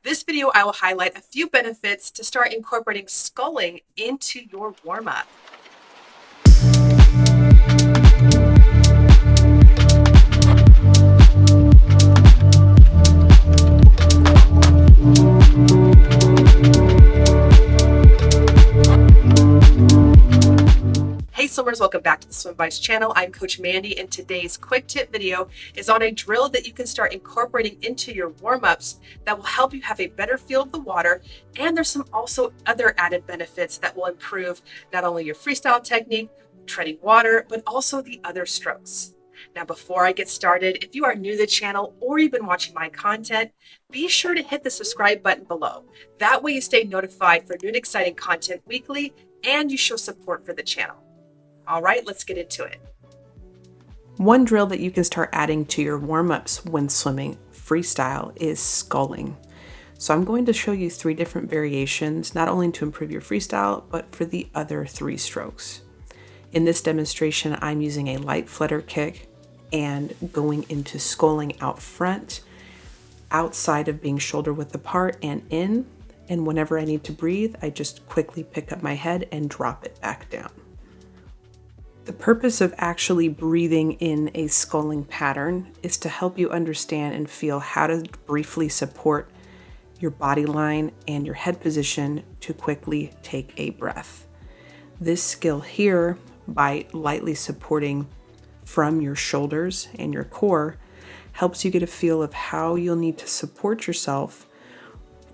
This video, I will highlight a few benefits to start incorporating sculling into your warm-up. Hey swimmers, welcome back to the Swim Bites channel. I'm Coach Mandy, and today's quick tip video is on a drill that you can start incorporating into your warm-ups that will help you have a better feel of the water. And there's some also other added benefits that will improve not only your freestyle technique, treading water, but also the other strokes. Now, before I get started, if you are new to the channel or you've been watching my content, be sure to hit the subscribe button below. That way you stay notified for new and exciting content weekly, and you show support for the channel. All right, let's get into it. One drill that you can start adding to your warm-ups when swimming freestyle is sculling. So I'm going to show you 3 different variations, not only to improve your freestyle, but for the other 3 strokes. In this demonstration, I'm using a light flutter kick and going into sculling out front, outside of being shoulder width apart and in. And whenever I need to breathe, I just quickly pick up my head and drop it back down. The purpose of actually breathing in a sculling pattern is to help you understand and feel how to briefly support your body line and your head position to quickly take a breath. This skill here, by lightly supporting from your shoulders and your core, helps you get a feel of how you'll need to support yourself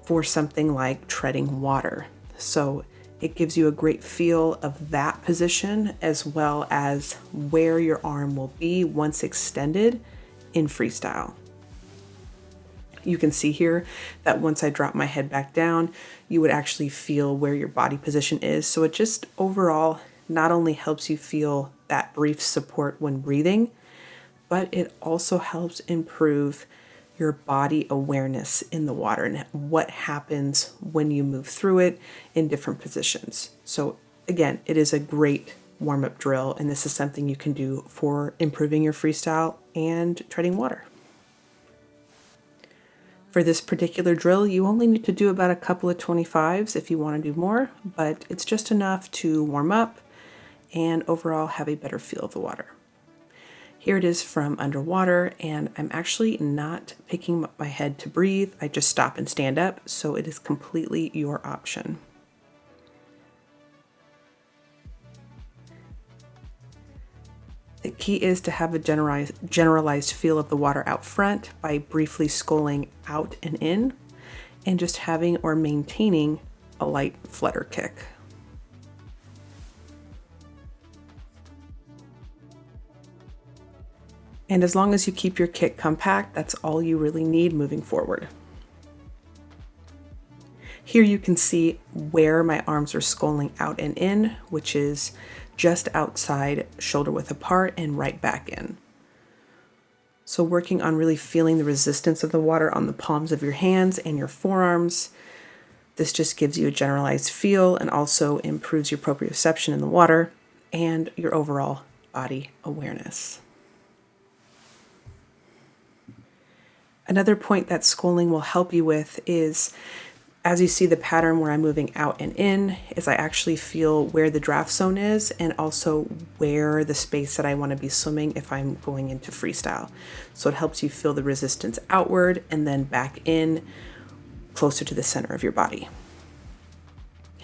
for something like treading water. So it gives you a great feel of that position, as well as where your arm will be once extended in freestyle. You can see here that once I drop my head back down, you would actually feel where your body position is. So it just overall not only helps you feel that brief support when breathing, but it also helps improve your body awareness in the water and what happens when you move through it in different positions. So again, it is a great warm-up drill, and this is something you can do for improving your freestyle and treading water. For this particular drill, you only need to do about a couple of 25s if you want to do more, but it's just enough to warm up and overall have a better feel of the water. Here it is from underwater, and I'm actually not picking up my head to breathe. I just stop and stand up, so it is completely your option. The key is to have a generalized feel of the water out front by briefly sculling out and in, and just having or maintaining a light flutter kick. And as long as you keep your kick compact, that's all you really need moving forward. Here you can see where my arms are sculling out and in, which is just outside, shoulder width apart, and right back in. So working on really feeling the resistance of the water on the palms of your hands and your forearms. This just gives you a generalized feel and also improves your proprioception in the water and your overall body awareness. Another point that sculling will help you with is, as you see the pattern where I'm moving out and in, is I actually feel where the draft zone is and also where the space that I want to be swimming if I'm going into freestyle. So it helps you feel the resistance outward and then back in closer to the center of your body.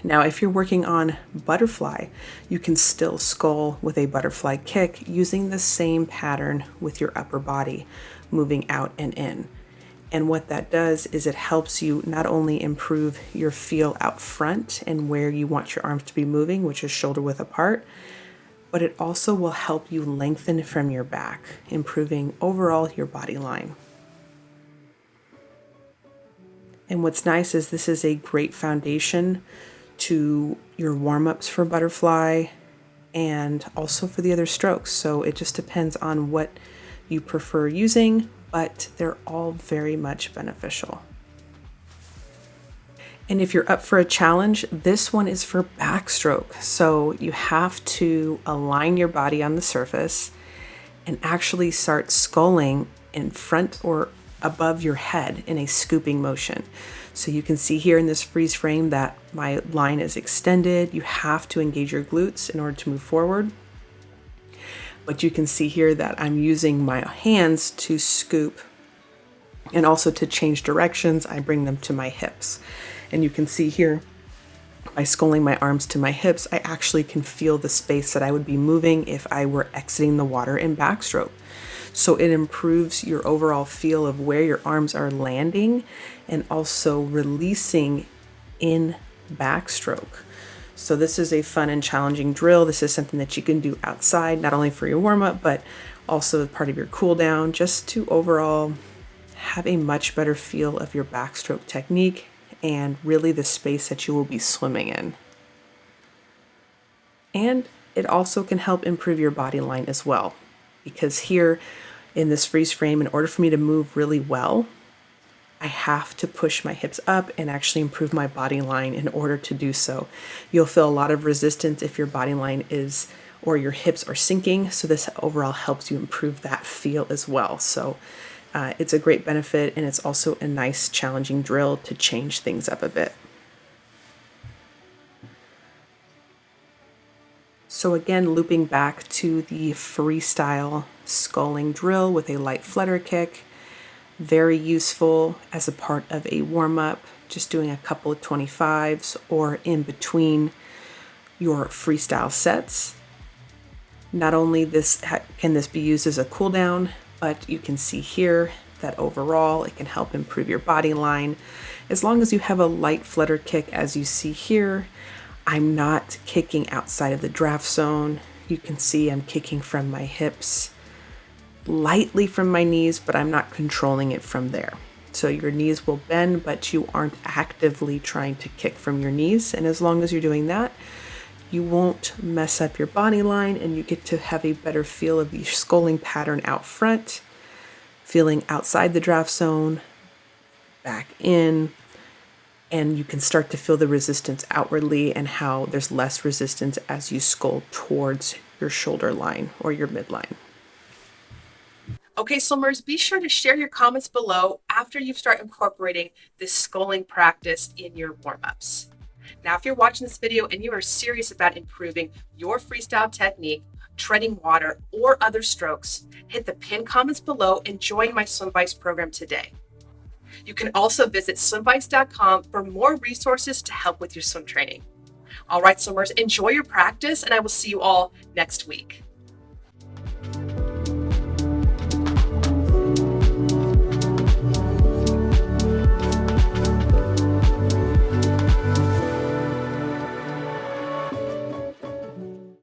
Now, if you're working on butterfly, you can still scull with a butterfly kick using the same pattern with your upper body, moving out and in. And what that does is it helps you not only improve your feel out front and where you want your arms to be moving, which is shoulder width apart, but it also will help you lengthen from your back, improving overall your body line. And what's nice is this is a great foundation to your warm-ups for butterfly and also for the other strokes. So it just depends on what you prefer using, but they're all very much beneficial. And if you're up for a challenge, this one is for backstroke. So you have to align your body on the surface and actually start sculling in front or above your head in a scooping motion. So you can see here in this freeze frame that my line is extended. You have to engage your glutes in order to move forward. But you can see here that I'm using my hands to scoop and also to change directions. I bring them to my hips. And you can see here, by sculling my arms to my hips, I actually can feel the space that I would be moving if I were exiting the water in backstroke. So it improves your overall feel of where your arms are landing and also releasing in backstroke. So this is a fun and challenging drill. This is something that you can do outside, not only for your warm-up, but also as part of your cool down, just to overall have a much better feel of your backstroke technique and really the space that you will be swimming in. And it also can help improve your body line as well, because here in this freeze frame, in order for me to move really well, I have to push my hips up and actually improve my body line in order to do so. You'll feel a lot of resistance if your body line is, or your hips are sinking. So this overall helps you improve that feel as well. So it's a great benefit, and it's also a nice challenging drill to change things up a bit. So again, looping back to the freestyle sculling drill with a light flutter kick, very useful as a part of a warm-up, just doing a couple of 25s or in between your freestyle sets. Not only can this be used as a cool down, but you can see here that overall it can help improve your body line. As long as you have a light flutter kick, as you see here, I'm not kicking outside of the draft zone. You can see I'm kicking from my hips, lightly from my knees, but I'm not controlling it from there. So your knees will bend, but you aren't actively trying to kick from your knees. And as long as you're doing that, you won't mess up your body line, and you get to have a better feel of the sculling pattern out front, feeling outside the draft zone, back in, and you can start to feel the resistance outwardly and how there's less resistance as you scull towards your shoulder line or your midline. Okay, swimmers, be sure to share your comments below after you start incorporating this sculling practice in your warm-ups. Now, if you're watching this video and you are serious about improving your freestyle technique, treading water, or other strokes, hit the pinned comments below and join my SwimVice program today. You can also visit swimvice.com for more resources to help with your swim training. All right, swimmers, enjoy your practice, and I will see you all next week.